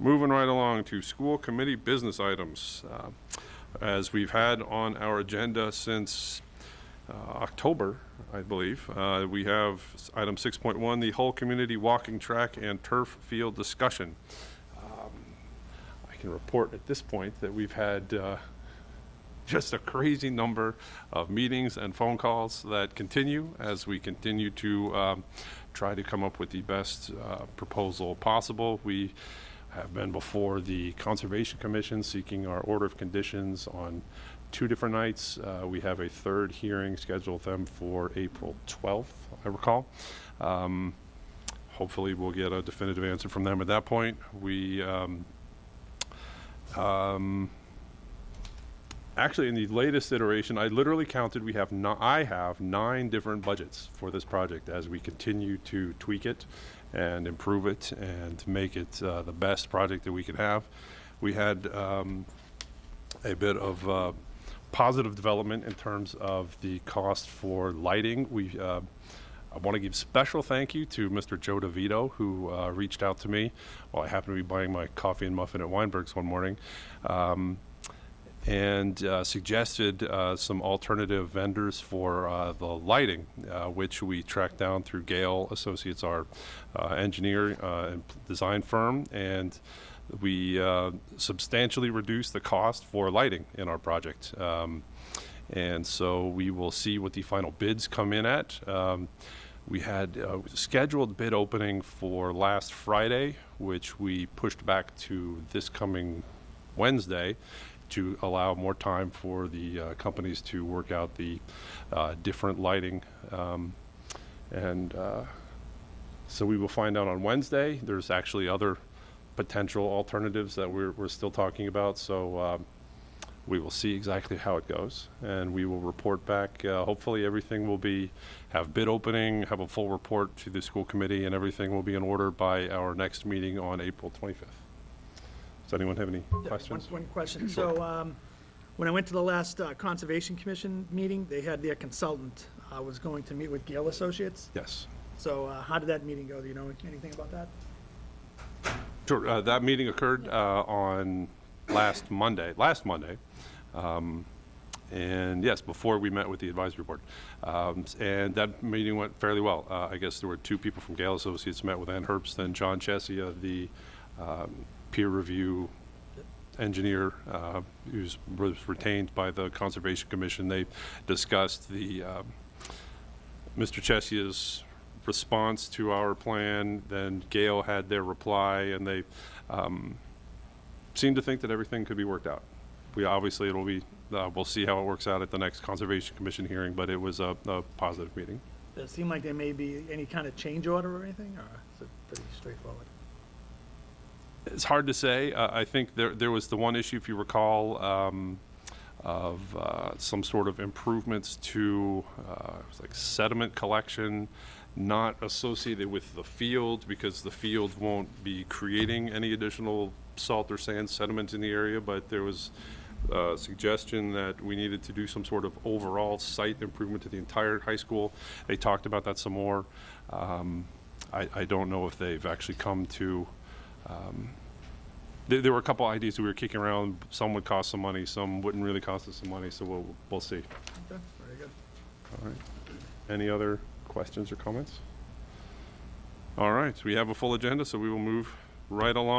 Moving right along to school committee business items. As we've had on our agenda since October, I believe, we have item 6.1, the whole community walking track and turf field discussion. I can report at this point that we've had just a crazy number of meetings and phone calls that continue as we continue to try to come up with the best proposal possible. We have been before the Conservation Commission seeking our order of conditions on 2 different nights. We have a 3rd hearing scheduled them for April 12th, I recall. Hopefully we'll get a definitive answer from them at that point. We actually, in the latest iteration, I literally counted, I have 9 different budgets for this project as we continue to tweak it and improve it and make it the best project that we can have. We had a bit of positive development in terms of the cost for lighting. I want to give special thank you to Mr. Joe DeVito, who reached out to me while I happened to be buying my coffee and muffin at Weinberg's one morning, and suggested some alternative vendors for the lighting, which we tracked down through Gale Associates, our engineer and design firm, and we substantially reduced the cost for lighting in our project. And so we will see what the final bids come in at. We had scheduled bid opening for last Friday, which we pushed back to this coming Wednesday to allow more time for the companies to work out the different lighting. So we will find out on Wednesday. There's actually other potential alternatives that we're still talking about. So we will see exactly how it goes, and we will report back. Hopefully everything will have bid opening, have a full report to the school committee, and everything will be in order by our next meeting on April 25th. Does anyone have any questions? One question. Sure. So when I went to the last Conservation Commission meeting, they had their consultant was going to meet with Gale Associates. Yes. So how did that meeting go? Do you know anything about that? Sure. That meeting occurred on last Monday. And yes, before we met with the advisory board. And that meeting went fairly well. I guess there were 2 people from Gale Associates met with Ann Herbst and John Chesia, the peer review engineer who was retained by the Conservation Commission. They discussed Mr. Chesia's response to our plan, then Gale had their reply, and they seemed to think that everything could be worked out. Obviously it'll be, we'll see how it works out at the next Conservation Commission hearing, but it was a positive meeting. Does it seem like there may be any kind of change order or anything, or is it pretty straightforward? It's hard to say. I think there was the one issue, if you recall, of some sort of improvements to it was like sediment collection, not associated with the field, because the field won't be creating any additional salt or sand sediment in the area, but there was a suggestion that we needed to do some sort of overall site improvement to the entire high school. They talked about that some more. I don't know if they've actually come to there were a couple ideas that we were kicking around. Some would cost some money, some wouldn't really cost us some money, so we'll see. Okay, very good. All right. Any other questions or comments? All right, we have a full agenda, so we will move right along.